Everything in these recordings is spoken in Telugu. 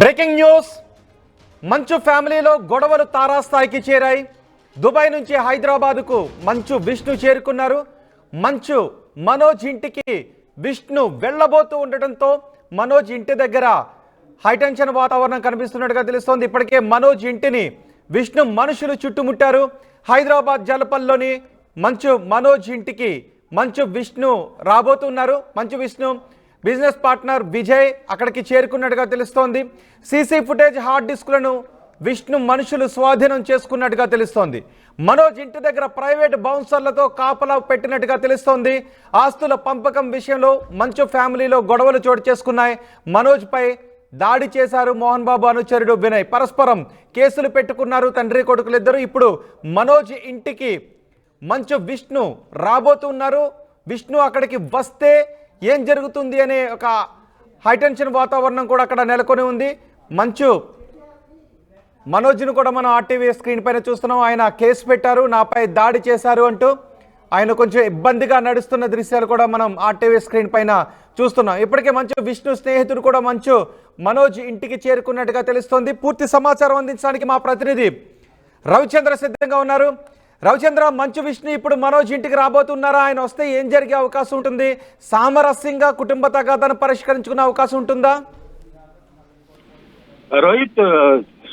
Breaking news. మంచు ఫ్యామిలీలో గొడవలు తారాస్థాయికి చేరాయి. దుబాయ్ నుంచి హైదరాబాద్కు మంచు విష్ణు చేరుకున్నారు. మంచు మనోజ్ ఇంటికి విష్ణు వెళ్ళబోతూ ఉండటంతో మనోజ్ ఇంటి దగ్గర హైటెన్షన్ వాతావరణం కనిపిస్తున్నట్టుగా తెలుస్తోంది. ఇప్పటికే మనోజ్ ఇంటిని విష్ణు మనుషులు చుట్టుముట్టారు. హైదరాబాద్ జలపల్లోని మనోజ్ ఇంటికి మంచు విష్ణు రాబోతున్నారు. మంచు విష్ణు బిజినెస్ పార్ట్నర్ విజయ్ అక్కడికి చేరుకున్నట్టుగా తెలుస్తోంది. సీసీ ఫుటేజ్ హార్డ్ డిస్క్లను విష్ణు మనుషులు స్వాధీనం చేసుకున్నట్టుగా తెలుస్తోంది. మనోజ్ ఇంటి దగ్గర ప్రైవేట్ బౌన్సర్లతో కాపలా పెట్టినట్టుగా తెలుస్తోంది. ఆస్తుల పంపకం విషయంలో మంచు ఫ్యామిలీలో గొడవలు చోటు చేసుకున్నాయి. మనోజ్ పై దాడి చేశారు మోహన్ బాబు అనుచరుడు వినయ్. పరస్పరం కేసులు పెట్టుకున్నారు తండ్రి కొడుకులిద్దరూ. ఇప్పుడు మనోజ్ ఇంటికి మంచు విష్ణు రాబోతున్నారు. విష్ణు అక్కడికి వస్తే ఏం జరుగుతుంది అనే ఒక హైటెన్షన్ వాతావరణం కూడా అక్కడ నెలకొని ఉంది. మనోజ్ను కూడా మనం ఆర్టీవీ స్క్రీన్ పైన చూస్తున్నాం. ఆయన కేసు పెట్టారు, నాపై దాడి చేశారు అంటూ ఆయన కొంచెం ఇబ్బందిగా నడుస్తున్న దృశ్యాలు కూడా మనం ఆర్టీవీ స్క్రీన్ పైన చూస్తున్నాం. ఇప్పటికే విష్ణు స్నేహితుడు కూడా మనోజ్ ఇంటికి చేరుకున్నట్టుగా తెలుస్తోంది. పూర్తి సమాచారం అందించడానికి మా ప్రతినిధి రవిచంద్ర సిద్ధంగా ఉన్నారు. రవిచంద్ర, మంచు విష్ణు ఇప్పుడు మనోజ్ ఇంటికి రాబోతున్నారా? ఆయన వస్తే ఏం జరిగే అవకాశం ఉంటుంది? సామరస్యంగా కుటుంబ తగాదాన్ని పరిష్కరించుకునే అవకాశం ఉంటుందా? రోహిత్,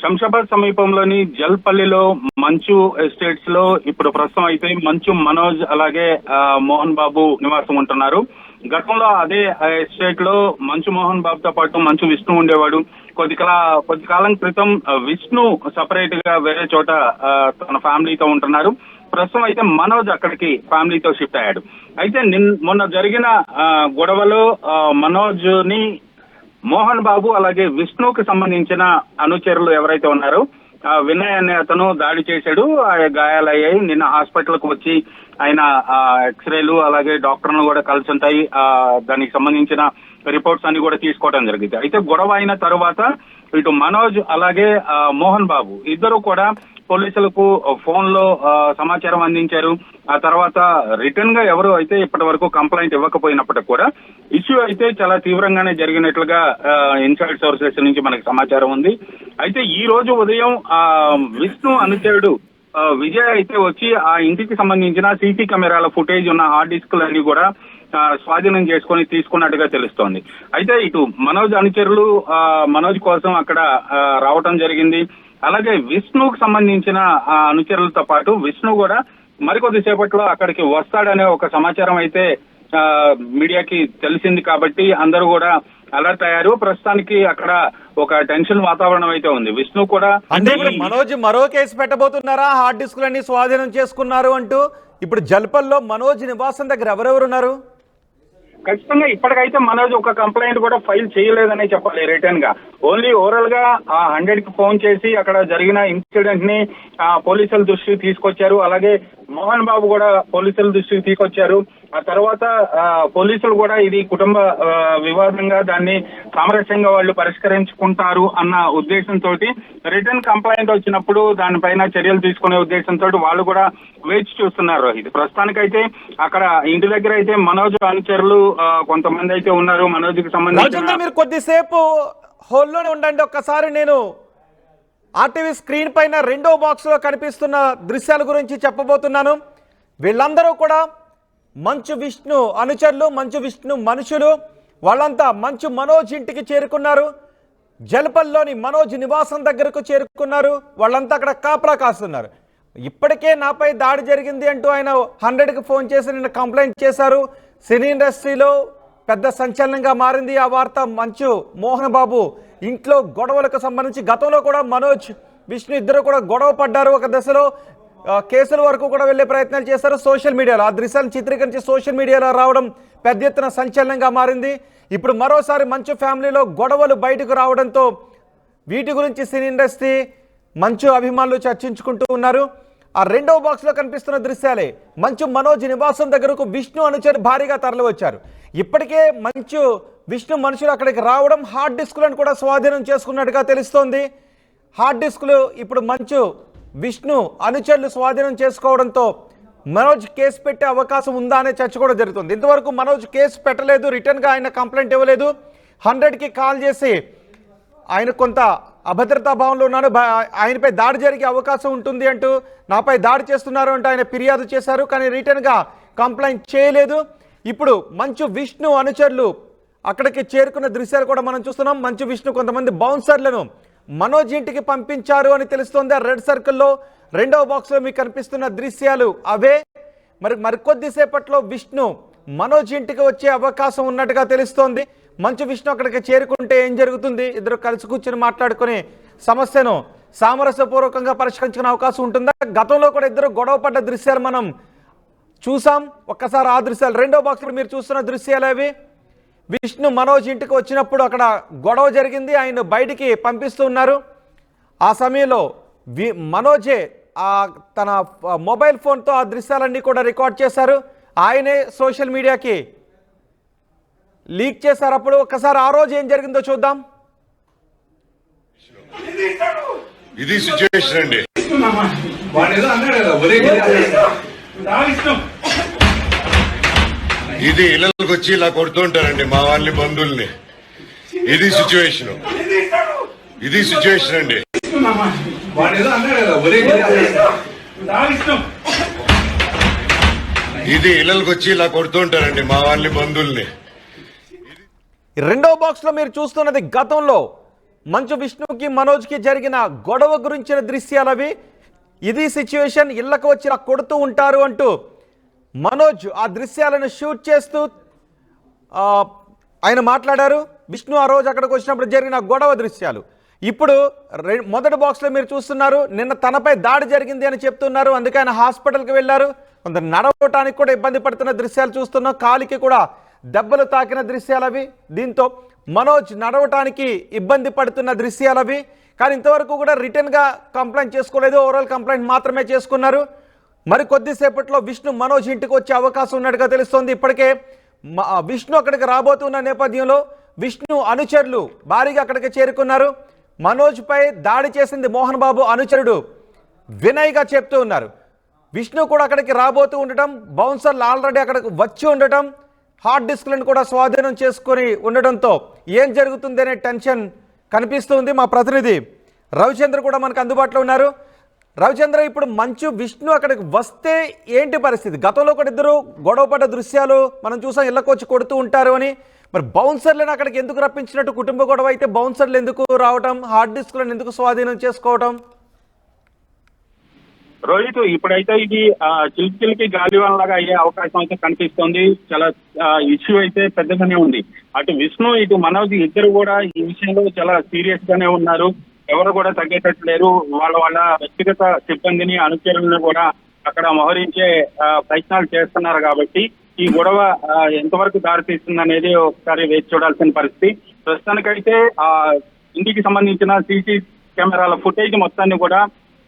శంషాబాద్ సమీపంలోని జల్పల్లిలో మంచు ఎస్టేట్స్ లో ఇప్పుడు ప్రస్తుతం అయితే మంచు మనోజ్ అలాగే మోహన్ బాబు నివాసం ఉంటున్నారు. గతంలో అదే ఎస్టేట్ లో మంచు మోహన్ బాబుతో పాటు మంచు విష్ణు ఉండేవాడు. కొద్ది కాలం క్రితం విష్ణు సపరేట్ గా వేరే చోట తన ఫ్యామిలీతో ఉంటున్నారు. ప్రస్తుతం అయితే మనోజ్ అక్కడికి ఫ్యామిలీతో షిఫ్ట్ అయ్యాడు. అయితే మొన్న జరిగిన గొడవలో మనోజ్ ని మోహన్ బాబు అలాగే విష్ణుకి సంబంధించిన అనుచరులు ఎవరైతే ఉన్నారో వినయ్ అనే అతను దాడి చేశాడు. గాయాలయ్యాయి. నిన్న హాస్పిటల్ కు వచ్చి ఆయన ఎక్స్రేలు అలాగే డాక్టర్లను కూడా కలిసి ఉంటాయి. దానికి సంబంధించిన రిపోర్ట్స్ అన్ని కూడా తీసుకోవడం జరిగింది. అయితే గొడవ అయిన తరువాత ఇటు మనోజ్ అలాగే మోహన్ బాబు ఇద్దరు కూడా పోలీసులకు ఫోన్ లో సమాచారం అందించారు. ఆ తర్వాత రిటర్న్ గా ఎవరు అయితే ఇప్పటి వరకు కంప్లైంట్ ఇవ్వకపోయినప్పటికీ కూడా ఇష్యూ అయితే చాలా తీవ్రంగానే జరిగినట్లుగా ఇన్సైడ్ సోర్సెస్ నుంచి మనకి సమాచారం ఉంది. అయితే ఈ రోజు ఉదయం విష్ణు అనుచరుడు విజయ్ అయితే వచ్చి ఆ ఇంటికి సంబంధించిన సీసీ కెమెరాల ఫుటేజ్ ఉన్న హార్డ్ డిస్క్లన్నీ కూడా స్వాధీనం చేసుకుని తీసుకున్నట్టుగా తెలుస్తోంది. అయితే ఇటు మనోజ్ అనుచరులు మనోజ్ కోసం అక్కడ రావటం జరిగింది. అలాగే విష్ణుకు సంబంధించిన అనుచరులతో పాటు విష్ణు కూడా మరికొద్ది సేపట్లో అక్కడికి వస్తాడనే ఒక సమాచారం అయితే మీడియాకి తెలిసింది. కాబట్టి అందరూ కూడా అలర్ట్ అయ్యారు. ప్రస్తుతానికి అక్కడ ఒక టెన్షన్ వాతావరణం అయితే ఉంది. విష్ణు కూడా అంటే ఇప్పుడు మనోజ్ మరో కేసు పెట్టబోతున్నారా? హార్డ్ డిస్కులన్నీ స్వాధీనం చేసుకున్నారు అంటూ ఇప్పుడు జల్పల్లో మనోజ్ నివాసం దగ్గర ఎవరెవరు ఉన్నారు? ఖచ్చితంగా ఇప్పటికైతే మనోజ్ ఒక కంప్లైంట్ కూడా ఫైల్ చేయలేదనే చెప్పాలి. రిటర్న్ గా ఓన్లీ ఓవరాల్ గా 100 కి ఫోన్ చేసి అక్కడ జరిగిన ఇన్సిడెంట్ ని పోలీసుల దృష్టికి తీసుకొచ్చారు. అలాగే మోహన్ బాబు కూడా పోలీసుల దృష్టికి తీసుకొచ్చారు. ఆ తర్వాత పోలీసులు కూడా ఇది కుటుంబ వివాదంగా దాన్ని సామరస్యంగా వాళ్ళు పరిష్కరించుకుంటారు అన్న ఉద్దేశంతో రిటర్న్ కంప్లైంట్ వచ్చినప్పుడు దానిపైన చర్యలు తీసుకునే ఉద్దేశంతో వాళ్ళు కూడా వేచి చూస్తున్నారు. ఇది ప్రస్తుతానికైతే అక్కడ ఇంటి దగ్గర అయితే మనోజ్ అనుచరులు కొంతమంది అయితే ఉన్నారు. మనోజ్ కి సంబంధించి మీరు కొద్దిసేపు హోల్లోనే ఉండండి. ఒక్కసారి నేను ఆర్టీవీ స్క్రీన్ పైన రెండో బాక్స్ లో కనిపిస్తున్న దృశ్యాల గురించి చెప్పబోతున్నాను. వీళ్ళందరూ కూడా మంచు విష్ణు అనుచరులు, మంచు విష్ణు మనుషులు. వాళ్ళంతా మనోజ్ ఇంటికి చేరుకున్నారు. జల్పల్లోని మనోజ్ నివాసం దగ్గరకు చేరుకున్నారు. వాళ్ళంతా అక్కడ కాపలా కాస్తున్నారు. ఇప్పటికే నాపై దాడి జరిగింది అంటూ ఆయన 100కి ఫోన్ చేసి నిన్న కంప్లైంట్ చేశారు. సినీ ఇండస్ట్రీలో పెద్ద సంచలనంగా మారింది ఆ వార్త. మోహన్ బాబు ఇంట్లో గొడవలకు సంబంధించి గతంలో కూడా మనోజ్ విష్ణు ఇద్దరు కూడా గొడవ పడ్డారు. ఒక దశలో కేసుల వరకు కూడా వెళ్లే ప్రయత్నాలు చేశారు. సోషల్ మీడియాలో ఆ దృశ్యాలను చిత్రీకరించి సోషల్ మీడియాలో రావడం పెద్ద ఎత్తున సంచలనంగా మారింది. ఇప్పుడు మరోసారి మంచు ఫ్యామిలీలో గొడవలు బయటకు రావడంతో వీటి గురించి సినీ ఇండస్ట్రీ మంచు అభిమానులు చర్చించుకుంటూ ఉన్నారు. ఆ రెండవ బాక్స్ లో కనిపిస్తున్న దృశ్యాలే మనోజ్ నివాసం దగ్గరకు విష్ణు అనుచరు భారీగా తరలి వచ్చారు. ఇప్పటికే విష్ణు మనుషులు అక్కడికి రావడం హార్డ్ డిస్కులను కూడా స్వాధీనం చేసుకున్నట్టుగా తెలుస్తోంది. హార్డ్ డిస్కులు ఇప్పుడు విష్ణు అనుచరులు స్వాధీనం చేసుకోవడంతో మనోజ్ కేసు పెట్టే అవకాశం ఉందా అనే చర్చ కూడా జరుగుతుంది. ఇంతవరకు మనోజ్ కేసు పెట్టలేదు, రిటర్న్ గా ఆయన కంప్లైంట్ ఇవ్వలేదు. 100కి కాల్ చేసి ఆయన కొంత అభద్రతా భావంలో ఉన్నాను, ఆయనపై దాడి జరిగే అవకాశం ఉంటుంది అంటూ నాపై దాడి చేస్తున్నారు అంటూ ఆయన ఫిర్యాదు చేశారు. కానీ రిటర్న్గా కంప్లైంట్ చేయలేదు. ఇప్పుడు మంచు విష్ణు అనుచరులు అక్కడికి చేరుకున్న దృశ్యాలు కూడా మనం చూస్తున్నాం. మంచు విష్ణు కొంతమంది బౌన్సర్లను మనోజ్ ఇంటికి పంపించారు అని తెలుస్తోంది. రెడ్ సర్కిల్లో రెండవ బాక్స్లో మీకు కనిపిస్తున్న దృశ్యాలు అవే. మరికొద్దిసేపట్లో విష్ణు మనోజ్ ఇంటికి వచ్చే అవకాశం ఉన్నట్టుగా తెలుస్తోంది. మంచు విష్ణు అక్కడికి చేరుకుంటే ఏం జరుగుతుంది? ఇద్దరు కలిసి కూర్చొని మాట్లాడుకుని సమస్యను సామరస్యపూర్వకంగా పరిష్కరించుకునే అవకాశం ఉంటుందా? గతంలో కూడా ఇద్దరు గొడవ పడ్డ దృశ్యాలు మనం చూసాం. ఒక్కసారి ఆ దృశ్యాలు రెండో బాక్స్లో మీరు చూస్తున్న దృశ్యాలు అవి. విష్ణు మనోజ్ ఇంటికి వచ్చినప్పుడు అక్కడ గొడవ జరిగింది, ఆయన బయటికి పంపిస్తూ ఉన్నారు. ఆ సమయంలో మనోజే తన మొబైల్ ఫోన్తో ఆ దృశ్యాలన్నీ కూడా రికార్డ్ చేశారు. ఆయనే సోషల్ మీడియాకి లీక్ చేశారు. అప్పుడు ఒక్కసారి ఆ రోజు ఏం జరిగిందో చూద్దాం. ఇది సిచ్యువేషన్ అండి. ఇది ఇళ్ళకి వచ్చి ఇలా కొడుతుంటారండి మా వాళ్ళని, బంధువుల్ని. ఇది సిచ్యువేషన్. ఇది సిచ్యువేషన్ అండి. ఇది ఇళ్ళకి వచ్చి ఇలా కొడుతుంటారండి మా వాళ్ళని, బంధువుల్ని. రెండో బాక్స్లో మీరు చూస్తున్నది గతంలో మంచు విష్ణుకి మనోజ్కి జరిగిన గొడవ గురించిన దృశ్యాలు అవి. ఇది సిచ్యువేషన్. ఇళ్ళకు వచ్చి ఇలా కొడుతూ ఉంటారు అంటూ మనోజ్ ఆ దృశ్యాలను షూట్ చేస్తూ ఆయన మాట్లాడారు. విష్ణు ఆ రోజు అక్కడికి వచ్చినప్పుడు జరిగిన గొడవ దృశ్యాలు. ఇప్పుడు మొదటి బాక్స్లో మీరు చూస్తున్నారు, నిన్న తనపై దాడి జరిగింది అని చెప్తున్నారు. అందుకే ఆయన హాస్పిటల్కి వెళ్ళారు. కొంత నడవటానికి కూడా ఇబ్బంది పడుతున్న దృశ్యాలు చూస్తున్నాం. కాలికి కూడా దెబ్బలు తాకిన దృశ్యాలు అవి. దీంతో మనోజ్ నడవటానికి ఇబ్బంది పడుతున్న దృశ్యాలు అవి. కానీ ఇంతవరకు కూడా రిటర్న్గా కంప్లైంట్ చేసుకోలేదు, ఓవరాల్ కంప్లైంట్ మాత్రమే చేసుకున్నారు. మరి కొద్దిసేపట్లో విష్ణు మనోజ్ ఇంటికి వచ్చే అవకాశం ఉన్నట్టుగా తెలుస్తోంది. ఇప్పటికే విష్ణు అక్కడికి రాబోతున్న నేపథ్యంలో విష్ణు అనుచరులు భారీగా అక్కడికి చేరుకున్నారు. మనోజ్పై దాడి చేసింది మోహన్ బాబు అనుచరుడు వినయ్గా చెప్తూ ఉన్నారు. విష్ణు కూడా అక్కడికి రాబోతూ ఉండటం, బౌన్సర్లు ఆల్రెడీ అక్కడికి వచ్చి ఉండటం, హార్డ్ డిస్క్లను కూడా స్వాధీనం చేసుకొని ఉండడంతో ఏం జరుగుతుంది అనే టెన్షన్ కనిపిస్తుంది. మా ప్రతినిధి రవిచంద్ర కూడా మనకు అందుబాటులో ఉన్నారు. రవిచంద్ర, ఇప్పుడు మంచు విష్ణు అక్కడికి వస్తే ఏంటి పరిస్థితి? గతంలో కూడా ఇద్దరు గొడవపడ్డ దృశ్యాలు మనం చూసాం, ఇళ్ళకు వచ్చి కొడుతూ ఉంటారు అని. మరి బౌన్సర్లను అక్కడికి ఎందుకు రప్పించినట్టు? కుటుంబ గొడవ అయితే బౌన్సర్లు ఎందుకు రావటం, హార్డ్ డిస్క్లను ఎందుకు స్వాధీనం చేసుకోవటం? రోహిత్, ఇప్పుడైతే ఇది చిలికి గాలివాన్ లాగా అయ్యే అవకాశం అయితే కనిపిస్తోంది. చాలా ఇష్యూ అయితే పెద్దగానే ఉంది. అటు విష్ణు ఇటు మనోజ్ ఇద్దరు కూడా ఈ విషయంలో చాలా సీరియస్ గానే ఉన్నారు. ఎవరు కూడా తగ్గేటట్టు లేరు. వాళ్ళ వ్యక్తిగత సిబ్బందిని, అనుచరులను కూడా అక్కడ మోహరించే ప్రయత్నాలు చేస్తున్నారు. కాబట్టి ఈ గొడవ ఎంతవరకు దారితీస్తుంది అనేది ఒకసారి వేచి చూడాల్సిన పరిస్థితి. ప్రస్తుతానికైతే ఇంటికి సంబంధించిన సీసీ కెమెరాల ఫుటేజ్ మొత్తాన్ని కూడా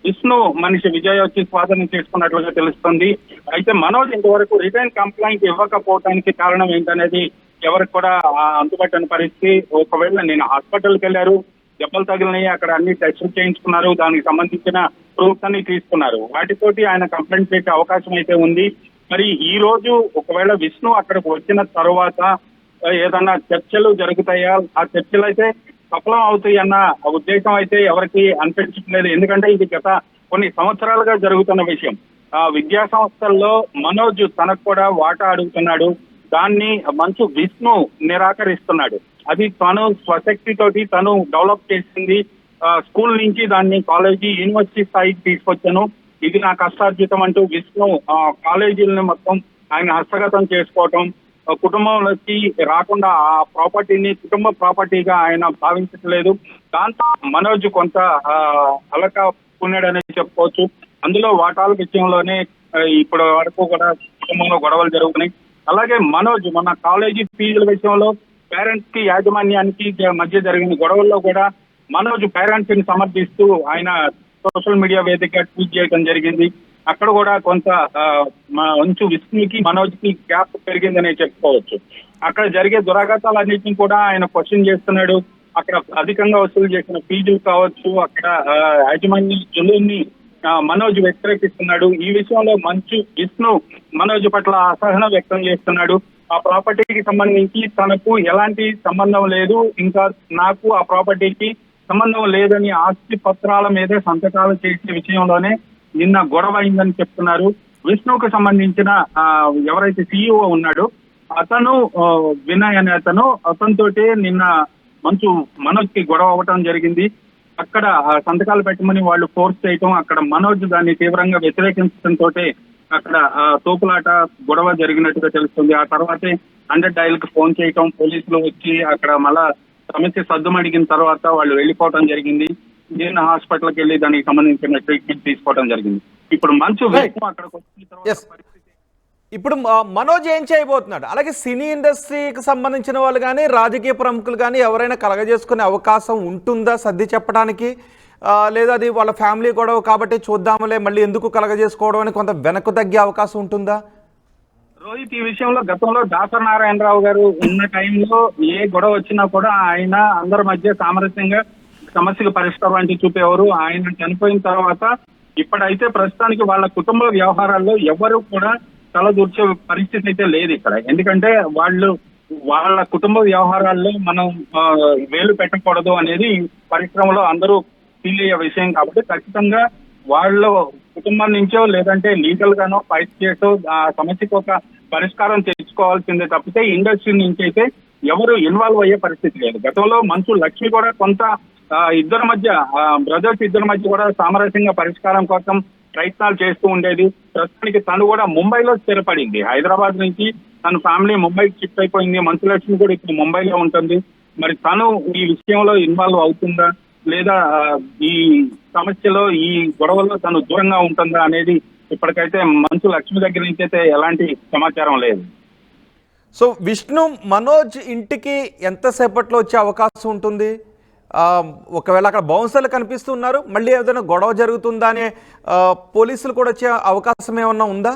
విష్ణు మనిషి విజయ్ వచ్చి స్వాధీనం చేసుకున్నట్లుగా తెలుస్తుంది. అయితే మనోజ్ ఇంతవరకు రిటర్న్ కంప్లైంట్ ఇవ్వకపోవడానికి కారణం ఏంటనేది ఎవరికి కూడా అందుబాటుని పరిస్థితి. ఒకవేళ నేను హాస్పిటల్కి వెళ్ళారు, దెబ్బలు తగిలినాయి, అక్కడ అన్ని టెస్టులు చేయించుకున్నారు, దానికి సంబంధించిన ప్రూఫ్స్ అన్ని తీసుకున్నారు. వాటితోటి ఆయన కంప్లైంట్ చేసే అవకాశం అయితే ఉంది. మరి ఈ రోజు ఒకవేళ విష్ణు అక్కడికి వచ్చిన తర్వాత ఏదన్నా చర్చలు జరుగుతాయా? ఆ చర్చలు అయితే సఫలం అవుతాయి అన్న ఉద్దేశం అయితే ఎవరికి అనిపించట్లేదు. ఎందుకంటే ఇది గత కొన్ని సంవత్సరాలుగా జరుగుతున్న విషయం. విద్యా సంస్థల్లో మనోజ్ తనకు కూడా వాటా అడుగుతున్నాడు. దాన్ని మంచు విష్ణు నిరాకరిస్తున్నాడు. అది తను స్వశక్తి తోటి తను డెవలప్ చేసింది. స్కూల్ నుంచి దాన్ని కాలేజీ, యూనివర్సిటీ స్థాయికి తీసుకొచ్చాను. ఇది నా కష్టార్జితం అంటూ విష్ణు కాలేజీలను మొత్తం ఆయన హస్తగతం చేసుకోవటం, కుటుంబంలోకి రాకుండా ఆ ప్రాపర్టీని కుటుంబ ప్రాపర్టీగా ఆయన భావించట్లేదు. దాంతో మనోజ్ కొంత అలక పుణ్యాడని చెప్పుకోవచ్చు. అందులో వాటాల విషయంలోనే ఇప్పటి వరకు కూడా కుటుంబంలో గొడవలు జరుగుతున్నాయి. అలాగే మనోజ్ మన కాలేజీ ఫీజుల విషయంలో పేరెంట్స్ కి, యాజమాన్యానికి మధ్య జరిగిన గొడవల్లో కూడా మనోజ్ పేరెంట్స్ ని సమర్థిస్తూ ఆయన సోషల్ మీడియా వేదికగా ట్వీట్ చేయడం జరిగింది. అక్కడ కూడా కొంత మంచు విష్ణుకి మనోజ్ కి గ్యాప్ పెరిగిందనే చెప్పుకోవచ్చు. అక్కడ జరిగే దురాఘాతాలన్నింటినీ కూడా ఆయన క్వశ్చన్ చేస్తున్నాడు. అక్కడ అధికంగా వసూలు చేసిన ఫీజులు కావచ్చు, అక్కడ యాజమాన్య జులుని మనోజ్ వ్యతిరేకిస్తున్నాడు. ఈ విషయంలో మంచు విష్ణు మనోజ్ పట్ల అసహనం వ్యక్తం చేస్తున్నాడు. ఆ ప్రాపర్టీకి సంబంధించి తనకు ఎలాంటి సంబంధం లేదు, ఇంకా నాకు ఆ ప్రాపర్టీకి సంబంధం లేదని ఆస్తి పత్రాల మీదే సంతకాలు చేసే విషయంలోనే నిన్న గొడవ అయిందని చెప్తున్నారు. విష్ణువుకు సంబంధించిన ఎవరైతే CEO ఉన్నాడో అతను వినయ్ అనే అతనితోటి నిన్న మంచు మనోజ్కి గొడవ అవ్వటం జరిగింది. అక్కడ సంతకాలు పెట్టమని వాళ్ళు ఫోర్స్ చేయటం, అక్కడ మనోజ్ దాన్ని తీవ్రంగా వ్యతిరేకించడంతో అక్కడ తోపులాట గొడవ జరిగినట్టుగా తెలుస్తుంది. ఆ తర్వాతే 100 డయల్ కి ఫోన్ చేయటం, పోలీసులు వచ్చి అక్కడ మళ్ళా సమస్య సద్దుమడిగిన తర్వాత వాళ్ళు వెళ్ళిపోవడం జరిగింది. నేను హాస్పిటల్కి వెళ్ళి దానికి సంబంధించిన ట్రీట్మెంట్ తీసుకోవడం జరిగింది. ఇప్పుడు మంచు అక్కడికి వచ్చిన తర్వాత ఇప్పుడు మనోజ్ ఏం చేయబోతున్నాడు? అలాగే సినీ ఇండస్ట్రీకి సంబంధించిన వాళ్ళు కానీ రాజకీయ ప్రముఖులు కానీ ఎవరైనా కలగజేసుకునే అవకాశం ఉంటుందా సర్ది చెప్పడానికి? లేదా అది వాళ్ళ ఫ్యామిలీ గొడవ కాబట్టి చూద్దాములే మళ్ళీ ఎందుకు కలగజేసుకోవడం అని కొంత వెనక్కు తగ్గే అవకాశం ఉంటుందా? రోహిత్, ఈ విషయంలో గతంలో దాసరి నారాయణరావు గారు ఉన్న టైంలో ఏ గొడవ వచ్చినా కూడా ఆయన అందరి మధ్య సామరస్యంగా సమస్యకు పరిష్కారం అంటే చూపేవారు. ఆయన చనిపోయిన తర్వాత ఇప్పుడైతే ప్రస్తుతానికి వాళ్ళ కుటుంబ వ్యవహారాల్లో ఎవరు కూడా తలదూర్చే పరిస్థితి అయితే లేదు ఇక్కడ. ఎందుకంటే వాళ్ళ కుటుంబ వ్యవహారాల్లో మనం వేలు పెట్టకూడదు అనేది పరిశ్రమలో అందరూ ఫీల్ అయ్యే విషయం. కాబట్టి ఖచ్చితంగా వాళ్ళ కుటుంబం నుంచో లేదంటే లీగల్ గానో ఫైట్ చేసో ఆ సమస్యకు ఒక పరిష్కారం తెచ్చుకోవాల్సిందే తప్పితే ఇండస్ట్రీ నుంచి అయితే ఎవరు ఇన్వాల్వ్ అయ్యే పరిస్థితి లేదు. గతంలో మంచు లక్ష్మి కూడా కొంత ఇద్దరి మధ్య బ్రదర్స్ ఇద్దరి మధ్య కూడా సామరస్యంగా పరిష్కారం కోసం ప్రయత్నాలు చేస్తూ ఉండేది. ప్రస్తుతానికి తను కూడా ముంబైలో స్థిరపడింది. హైదరాబాద్ నుంచి తన ఫ్యామిలీ ముంబైకి షిఫ్ట్ అయిపోయింది. మంచు లక్ష్మి కూడా ఇప్పుడు ముంబైలో ఉంటుంది. మరి తను ఈ విషయంలో ఇన్వాల్వ్ అవుతుందా లేదా ఈ సమస్యలో ఈ గొడవల్లో తను దూరంగా ఉంటుందా అనేది ఇప్పటికైతే మంచు లక్ష్మి దగ్గర నుంచి అయితే ఎలాంటి సమాచారం లేదు. సో విష్ణు మనోజ్ ఇంటికి ఎంతసేపట్లో వచ్చే అవకాశం ఉంటుంది? ఒకవేళ అక్కడ బౌన్సర్లు కనిపిస్తున్నారు, మళ్ళీ ఏదైనా గొడవ జరుగుతుందా అనే పోలీసులు కూడా వచ్చే అవకాశం ఏమన్నా ఉందా?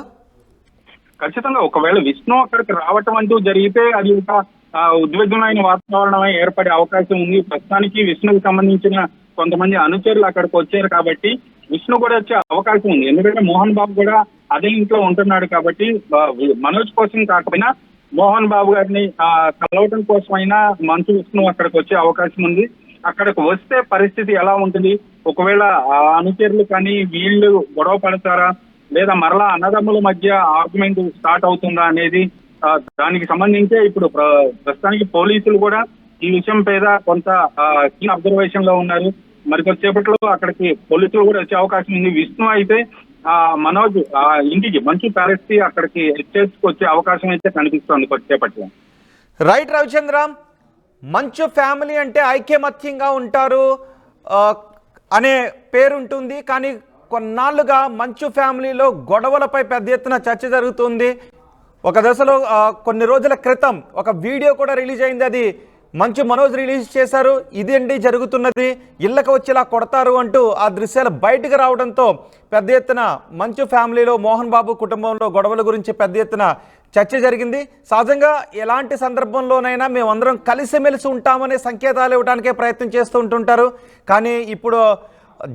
ఖచ్చితంగా ఒకవేళ విష్ణు అక్కడికి రావటం అంటూ జరిగితే అది ఒక ఉద్విగ్నమైన వాతావరణం ఏర్పడే అవకాశం ఉంది. ప్రస్తుతానికి విష్ణుకు సంబంధించిన కొంతమంది అనుచరులు అక్కడికి వచ్చారు కాబట్టి విష్ణు కూడా వచ్చే అవకాశం ఉంది. ఎందుకంటే మోహన్ బాబు కూడా అదే ఇంట్లో ఉంటున్నాడు కాబట్టి మనోజ్ కోసం కాకపోయినా మోహన్ బాబు గారిని కలవటం కోసమైనా మంచు విష్ణు అక్కడికి వచ్చే అవకాశం ఉంది. అక్కడికి వస్తే పరిస్థితి ఎలా ఉంటుంది? ఒకవేళ అనుచరులు కానీ వీళ్ళు గొడవ పడతారా లేదా మరలా అన్నదమ్ముల మధ్య ఆర్గ్యుమెంట్ స్టార్ట్ అవుతుందా అనేది దానికి సంబంధించే ఇప్పుడు ప్రస్తుతానికి పోలీసులు కూడా ఈ విషయం మీద కొంత కీన్ అబ్జర్వేషన్ లో ఉన్నారు. మరి కొద్దిసేపట్లో అక్కడికి పోలీసులు కూడా వచ్చే అవకాశం ఉంది. విష్ణు అయితే మనోజ్ ఇంటికి మంచు ప్యాలెస్ కి అక్కడికి ఎస్టేట్స్కి వచ్చే అవకాశం అయితే కనిపిస్తోంది కొద్దిసేపట్లో. రైట్ రవిచంద్ర, మంచు ఫ్యామిలీ అంటే ఐక్యమత్యంగా ఉంటారు అనే పేరుంటుంది, కానీ కొన్నాళ్ళుగా మంచు ఫ్యామిలీలో గొడవలపై పెద్ద ఎత్తున చర్చ జరుగుతుంది. ఒక దశలో కొన్ని రోజుల క్రితం ఒక వీడియో కూడా రిలీజ్ అయింది. అది మంచు మనోజ్ రిలీజ్ చేశారు. ఇదేంటి జరుగుతున్నది, ఇళ్ళకి వచ్చేలా కొడతారు అంటూ ఆ దృశ్యాలు బయటకు రావడంతో పెద్ద ఎత్తున మంచు ఫ్యామిలీలో మోహన్ బాబు కుటుంబంలో గొడవల గురించి పెద్ద ఎత్తున చర్చ జరిగింది. సహజంగా ఎలాంటి సందర్భంలోనైనా మేమందరం కలిసిమెలిసి ఉంటామనే సంకేతాలు ఇవ్వడానికే ప్రయత్నం చేస్తూ ఉంటుంటారు. కానీ ఇప్పుడు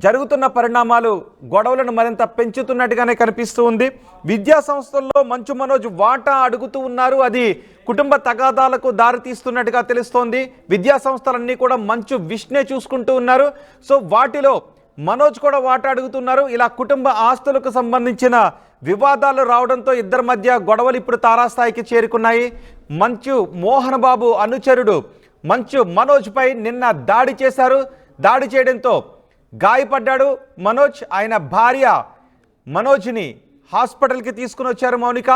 జరుగుతున్న పరిణామాలు గొడవలను మరింత పెంచుతున్నట్టుగానే కనిపిస్తూ ఉంది. విద్యా సంస్థల్లో మంచు మనోజ్ వాటా అడుగుతూ ఉన్నారు. అది కుటుంబ తగాదాలకు దారితీస్తున్నట్టుగా తెలుస్తోంది. విద్యా సంస్థలన్నీ కూడా మంచు విష్ణే చూసుకుంటూ ఉన్నారు. సో వాటిలో మనోజ్ కూడా వాటా అడుగుతున్నారు. ఇలా కుటుంబ ఆస్తులకు సంబంధించిన వివాదాలు రావడంతో ఇద్దరి మధ్య గొడవలు ఇప్పుడు తారాస్థాయికి చేరుకున్నాయి. మంచు మోహన్ బాబు అనుచరుడు మంచు మనోజ్ పై నిన్న దాడి చేశారు. దాడి చేయడంతో గాయపడ్డాడు మనోజ్. ఆయన భార్య మనోజ్ని హాస్పిటల్కి తీసుకుని వచ్చారు మౌనిక.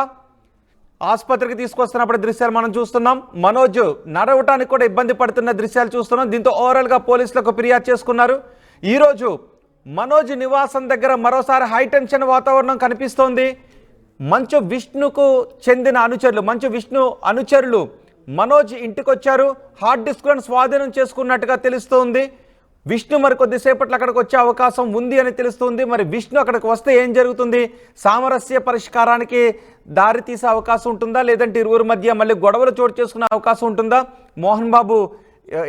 ఆసుపత్రికి తీసుకొస్తున్నప్పుడు దృశ్యాలు మనం చూస్తున్నాం. మనోజ్ నడవటానికి కూడా ఇబ్బంది పడుతున్న దృశ్యాలు చూస్తున్నాం. దీంతో ఓవరాల్గా పోలీసులకు ఫిర్యాదు చేసుకున్నారు. ఈరోజు మనోజ్ నివాసం దగ్గర మరోసారి హైటెన్షన్ వాతావరణం కనిపిస్తోంది. మంచు విష్ణుకు చెందిన అనుచరులు, మంచు విష్ణు అనుచరులు మనోజ్ ఇంటికి వచ్చారు. హార్డ్ డిస్క్లను స్వాధీనం చేసుకున్నట్టుగా తెలుస్తోంది. విష్ణు మరి కొద్దిసేపట్లో అక్కడికి వచ్చే అవకాశం ఉంది అని తెలుస్తుంది. మరి విష్ణు అక్కడికి వస్తే ఏం జరుగుతుంది? సామరస్య పరిష్కారానికి దారి తీసే అవకాశం ఉంటుందా, లేదంటే ఇరువురి మధ్య మళ్ళీ గొడవలు చోటు చేసుకునే అవకాశం ఉంటుందా? మోహన్ బాబు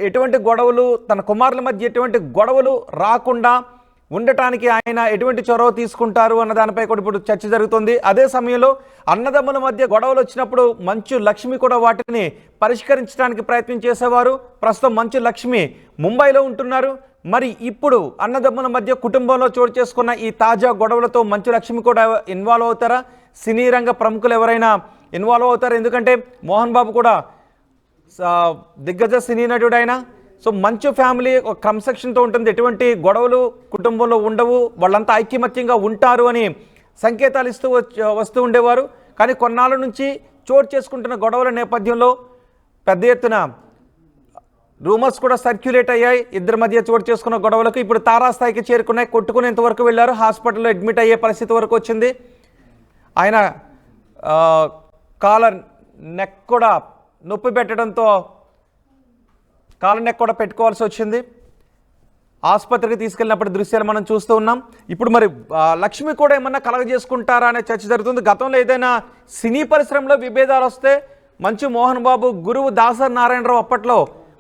ఎటువంటి గొడవలు, తన కుమారుల మధ్య ఎటువంటి గొడవలు రాకుండా ఉండటానికి ఆయన ఎటువంటి చొరవ తీసుకుంటారు అన్న దానిపై కూడా ఇప్పుడు చర్చ జరుగుతుంది. అదే సమయంలో అన్నదమ్ముల మధ్య గొడవలు వచ్చినప్పుడు మంచు లక్ష్మి కూడా వాటిని పరిష్కరించడానికి ప్రయత్నం చేసేవారు. ప్రస్తుతం మంచు లక్ష్మి ముంబైలో ఉంటున్నారు. మరి ఇప్పుడు అన్నదమ్ముల మధ్య కుటుంబంలో చోటు చేసుకున్న ఈ తాజా గొడవలతో మంచు లక్ష్మి కూడా ఇన్వాల్వ్ అవుతారా? సినీ రంగ ప్రముఖులు ఎవరైనా ఇన్వాల్వ్ అవుతారా? ఎందుకంటే మోహన్ బాబు కూడా దిగ్గజ సినీ నటుడు ఆయన. సో మంచు ఫ్యామిలీ ఒక క్రమశిక్షణతో ఉంటుంది, ఎటువంటి గొడవలు కుటుంబంలో ఉండవు, వాళ్ళంతా ఐక్యమత్యంగా ఉంటారు అని సంకేతాలు ఇస్తూ వస్తూ ఉండేవారు. కానీ కొన్నాళ్ళ నుంచి చోటు చేసుకుంటున్న గొడవల నేపథ్యంలో పెద్ద ఎత్తున రూమర్స్ కూడా సర్క్యులేట్ అయ్యాయి. ఇద్దరి మధ్య చోటు చేసుకున్న గొడవలకు ఇప్పుడు తారాస్థాయికి చేరుకున్నాయి. కొట్టుకునేంత వరకు వెళ్ళారు, హాస్పిటల్లో అడ్మిట్ అయ్యే పరిస్థితి వరకు వచ్చింది. ఆయన కాలర్ నెక్ కూడా నొప్పి పెట్టడంతో కాలర్ నెక్ కూడా పెట్టుకోవాల్సి వచ్చింది. ఆసుపత్రికి తీసుకెళ్ళినప్పుడు దృశ్యాలు మనం చూస్తూ ఉన్నాం. ఇప్పుడు మరి లక్ష్మి కూడా ఏమన్నా కలగజేసుకుంటారా అనే చర్చ జరుగుతుంది. గతంలో ఏదైనా సినీ పరిశ్రమలో విభేదాలు వస్తే మంచు మోహన్ బాబు గురువు దాసరి నారాయణరావు అప్పట్లో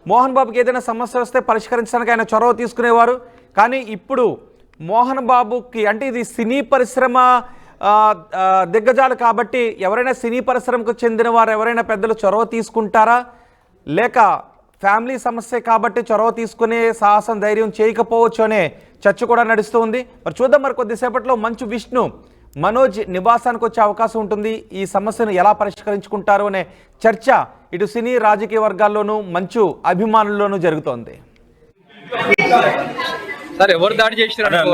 మోహన్ బాబుకి ఏదైనా సమస్య వస్తే పరిష్కరించడానికి ఆయన చొరవ తీసుకునేవారు. కానీ ఇప్పుడు మోహన్ బాబుకి అంటే ఇది సినీ పరిశ్రమ దిగ్గజాలు కాబట్టి ఎవరైనా సినీ పరిశ్రమకు చెందిన వారు ఎవరైనా పెద్దలు చొరవ తీసుకుంటారా, లేక ఫ్యామిలీ సమస్య కాబట్టి చొరవ తీసుకునే సాహసం ధైర్యం చేయకపోవచ్చు అనే చర్చ కూడా నడుస్తూ ఉంది. మరి చూద్దాం, మరి కొద్దిసేపట్లో మంచు విష్ణు మనోజ్ నివాసానికి వచ్చే అవకాశం ఉంటుంది. ఈ సమస్యను ఎలా పరిష్కరించుకుంటారు అనే చర్చ ఇటు సినీ రాజకీయ వర్గాల్లోనూ మంచు అభిమానుల్లోనూ జరుగుతోంది. సార్ ఎవరు దాడి చేసినారు?